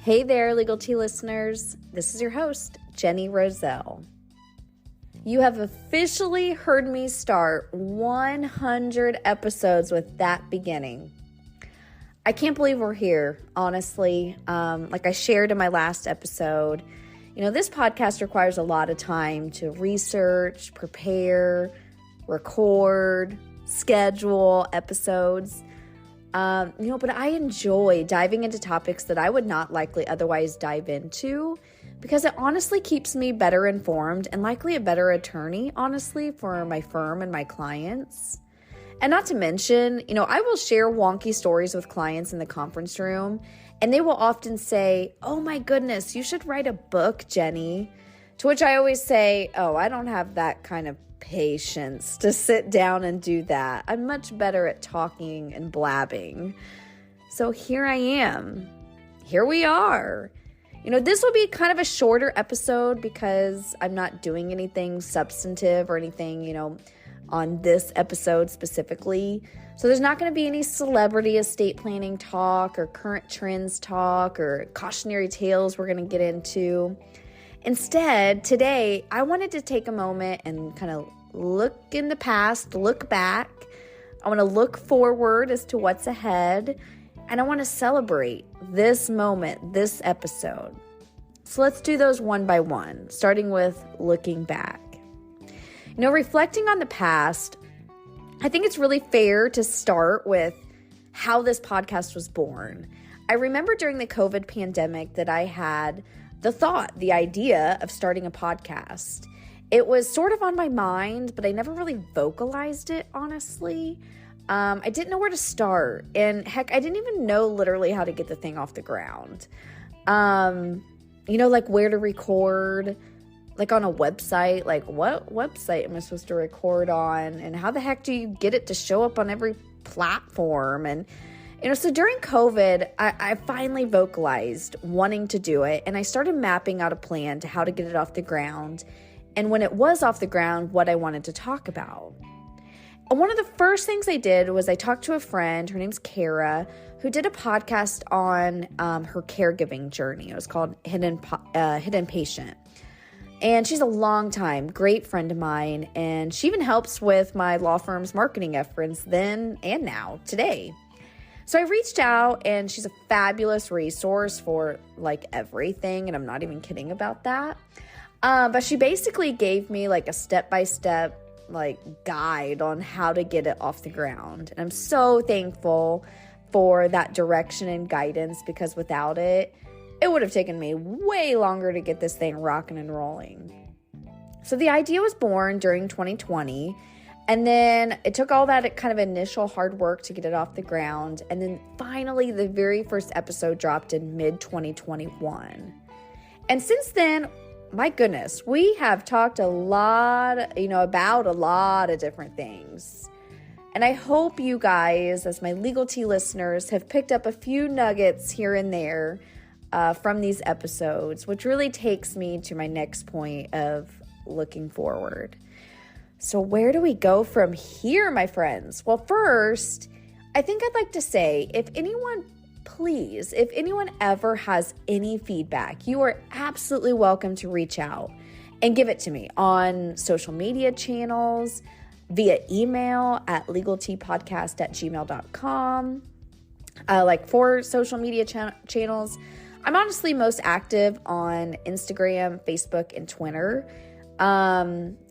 Hey there, Legal Tea listeners. This is your host, Jenny Roselle. You have officially heard me start 100 episodes with that beginning. I can't believe we're here, honestly. Like I shared in my last episode, this podcast requires a lot of time to research, prepare, record, schedule episodes. But I enjoy diving into topics that I would not likely otherwise dive into because it honestly keeps me better informed and likely a better attorney, honestly, for my firm and my clients. And not to mention, I will share wonky stories with clients in the conference room, and they will often say, "Oh my goodness, you should write a book, Jenny." To which I always say, "Oh, I don't have that kind of patience to sit down and do that. I'm much better at talking and blabbing." So here I am. Here we are. This will be kind of a shorter episode because I'm not doing anything substantive or anything, on this episode specifically. So there's not going to be any celebrity estate planning talk or current trends talk or cautionary tales we're going to get into. Instead, today, I wanted to take a moment and kind of look in the past, look back. I want to look forward as to what's ahead, and I want to celebrate this moment, this episode. So let's do those one by one, starting with looking back. Reflecting on the past, I think it's really fair to start with how this podcast was born. I remember during the COVID pandemic that I had the idea of starting a podcast. It was sort of on my mind, but I never really vocalized it, honestly. I didn't know where to start. And heck, I didn't even know literally how to get the thing off the ground. Like where to record, like on a website, like what website am I supposed to record on? And how the heck do you get it to show up on every platform? And so during COVID, I finally vocalized wanting to do it, and I started mapping out a plan to how to get it off the ground, and when it was off the ground, what I wanted to talk about. And one of the first things I did was I talked to a friend, her name's Kara, who did a podcast on her caregiving journey. It was called Hidden Patient. And she's a long-time great friend of mine, and she even helps with my law firm's marketing efforts then and now, today. So I reached out, and she's a fabulous resource for like everything, and I'm not even kidding about that. But she basically gave me like a step-by-step guide on how to get it off the ground. And I'm so thankful for that direction and guidance because without it, it would have taken me way longer to get this thing rocking and rolling. So the idea was born during 2020. And then it took all that kind of initial hard work to get it off the ground. And then finally, the very first episode dropped in mid-2021. And since then, my goodness, we have talked a lot, about a lot of different things. And I hope you guys, as my Legal Tea listeners, have picked up a few nuggets here and there from these episodes, which really takes me to my next point of looking forward. So where do we go from here, my friends? Well, first, I think I'd like to say, if anyone ever has any feedback, you are absolutely welcome to reach out and give it to me on social media channels, via email at legalteapodcast@gmail.com. For social media channels, I'm honestly most active on Instagram, Facebook, and Twitter.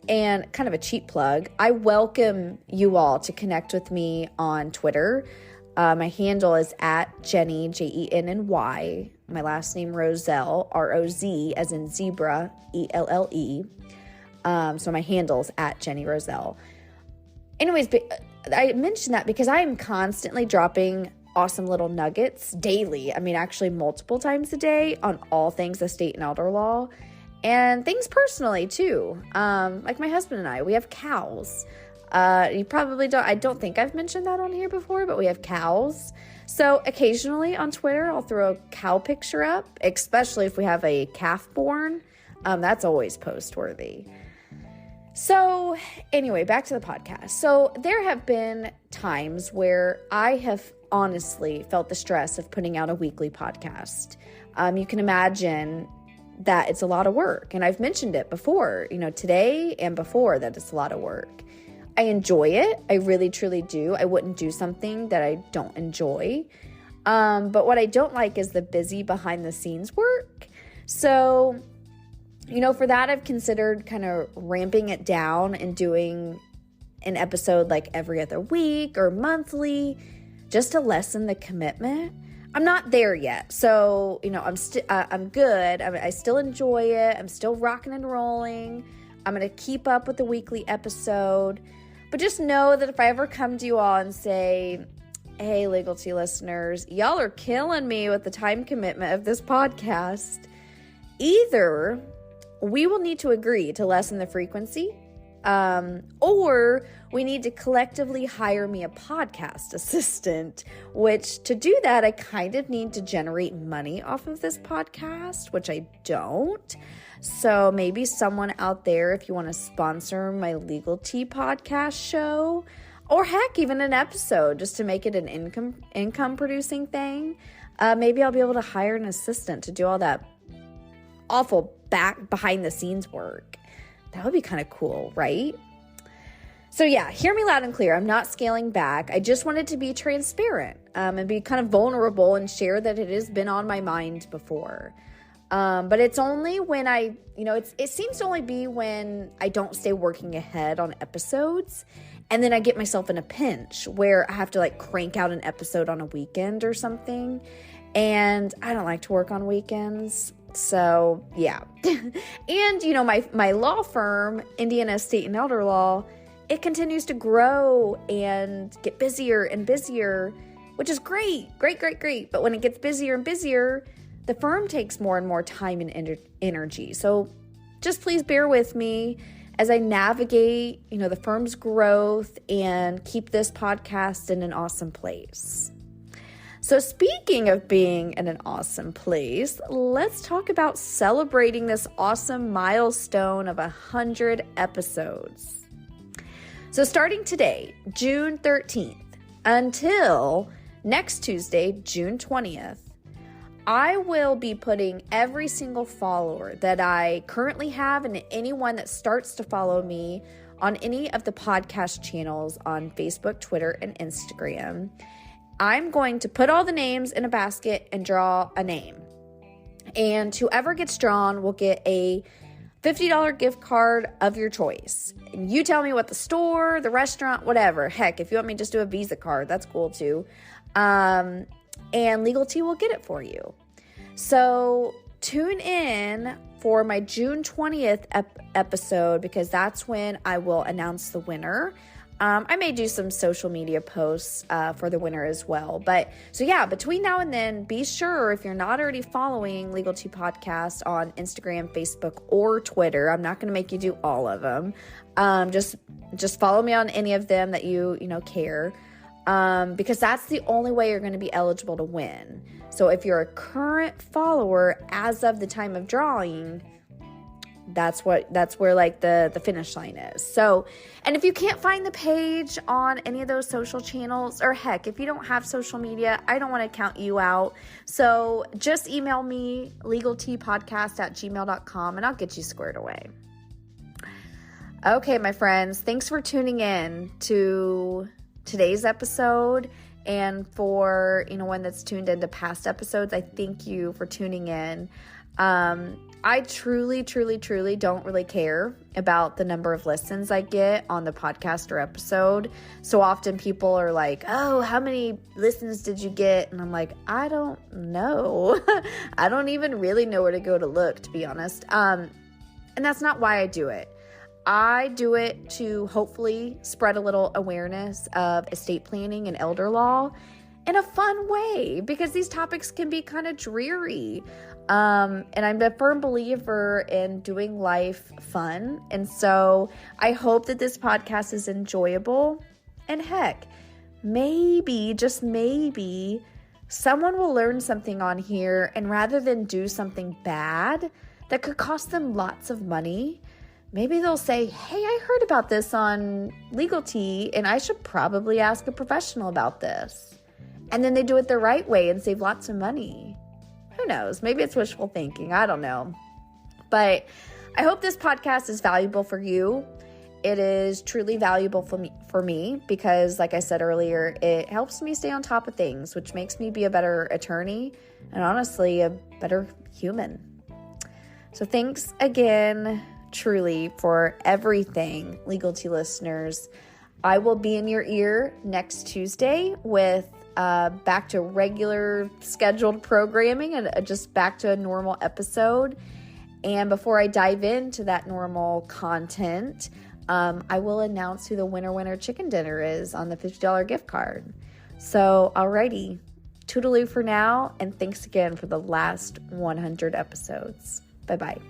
And kind of a cheap plug, I welcome you all to connect with me on Twitter. My handle is at Jenny, Jenny. My last name Roselle, Roz as in zebra, ELLE. So my handle's at Jenny Roselle. Anyways, I mentioned that because I am constantly dropping awesome little nuggets daily. I mean, actually multiple times a day on all things estate and elder law. And things personally too. Like my husband and I, we have cows. You probably don't, I don't think I've mentioned that on here before, but we have cows. So occasionally on Twitter, I'll throw a cow picture up, especially if we have a calf born. That's always post worthy. So anyway, back to the podcast. So there have been times where I have honestly felt the stress of putting out a weekly podcast. You can imagine that it's a lot of work. And I've mentioned it before, today and before, that it's a lot of work. I enjoy it. I really, truly do. I wouldn't do something that I don't enjoy. But what I don't like is the busy behind the scenes work. So, for that, I've considered kind of ramping it down and doing an episode like every other week or monthly, just to lessen the commitment. I'm not there yet. So, I'm good. I still enjoy it. I'm still rocking and rolling. I'm going to keep up with the weekly episode. But just know that if I ever come to you all and say, hey, Legal Tea listeners, y'all are killing me with the time commitment of this podcast, either we will need to agree to lessen the frequency, or we need to collectively hire me a podcast assistant, which to do that, I kind of need to generate money off of this podcast, which I don't. So maybe someone out there, if you want to sponsor my Legal Tea podcast show, or heck, even an episode just to make it an income producing thing, maybe I'll be able to hire an assistant to do all that awful behind the scenes work. That would be kind of cool, right? So yeah, hear me loud and clear. I'm not scaling back. I just wanted to be transparent and be kind of vulnerable and share that it has been on my mind before. But it's only when it seems to only be when I don't stay working ahead on episodes, and then I get myself in a pinch where I have to crank out an episode on a weekend or something. And I don't like to work on weekends. So yeah. And my law firm, Indiana Estate and Elder Law, it continues to grow and get busier and busier, which is great. But when it gets busier and busier, the firm takes more and more time and energy. So just please bear with me as I navigate, the firm's growth and keep this podcast in an awesome place. So speaking of being in an awesome place, let's talk about celebrating this awesome milestone of 100 episodes. So starting today, June 13th, until next Tuesday, June 20th, I will be putting every single follower that I currently have and anyone that starts to follow me on any of the podcast channels on Facebook, Twitter, and Instagram. I'm going to put all the names in a basket and draw a name. And whoever gets drawn will get a $50 gift card of your choice. And you tell me what the store, the restaurant, whatever. Heck, if you want me to just do a Visa card, that's cool too. And Legal Tea will get it for you. So tune in for my June 20th episode, because that's when I will announce the winner. I may do some social media posts for the winner as well. But so yeah, between now and then, be sure, if you're not already following Legal Tea Podcast on Instagram, Facebook, or Twitter, I'm not going to make you do all of them. Just follow me on any of them that you care. Because that's the only way you're going to be eligible to win. So if you're a current follower as of the time of drawing, that's where the finish line is. So, and if you can't find the page on any of those social channels, or heck, if you don't have social media, I don't want to count you out. So just email me, legalteapodcast@gmail.com, and I'll get you squared away. Okay, my friends, thanks for tuning in to today's episode, and for one that's tuned into past episodes, I thank you for tuning in. I truly don't really care about the number of listens I get on the podcast or episode. So often people are like, oh, how many listens did you get? And I'm like, I don't know. I don't even really know where to go to look, to be honest. And that's not why I do it. I do it to hopefully spread a little awareness of estate planning and elder law in a fun way, because these topics can be kind of dreary. And I'm a firm believer in doing life fun. And so I hope that this podcast is enjoyable. And heck, maybe, just maybe, someone will learn something on here, and rather than do something bad that could cost them lots of money, maybe they'll say, hey, I heard about this on Legal Tea, and I should probably ask a professional about this. And then they do it the right way and save lots of money. Who knows? Maybe it's wishful thinking. I don't know. But I hope this podcast is valuable for you. It is truly valuable for me because, like I said earlier, it helps me stay on top of things, which makes me be a better attorney and honestly a better human. So thanks again, truly, for everything, Legal Tea listeners. I will be in your ear next Tuesday with back to regular scheduled programming and just back to a normal episode. And before I dive into that normal content, I will announce who the winner chicken dinner is on the $50 gift card. So, alrighty, toodaloo for now, and thanks again for the last 100 episodes. Bye-bye.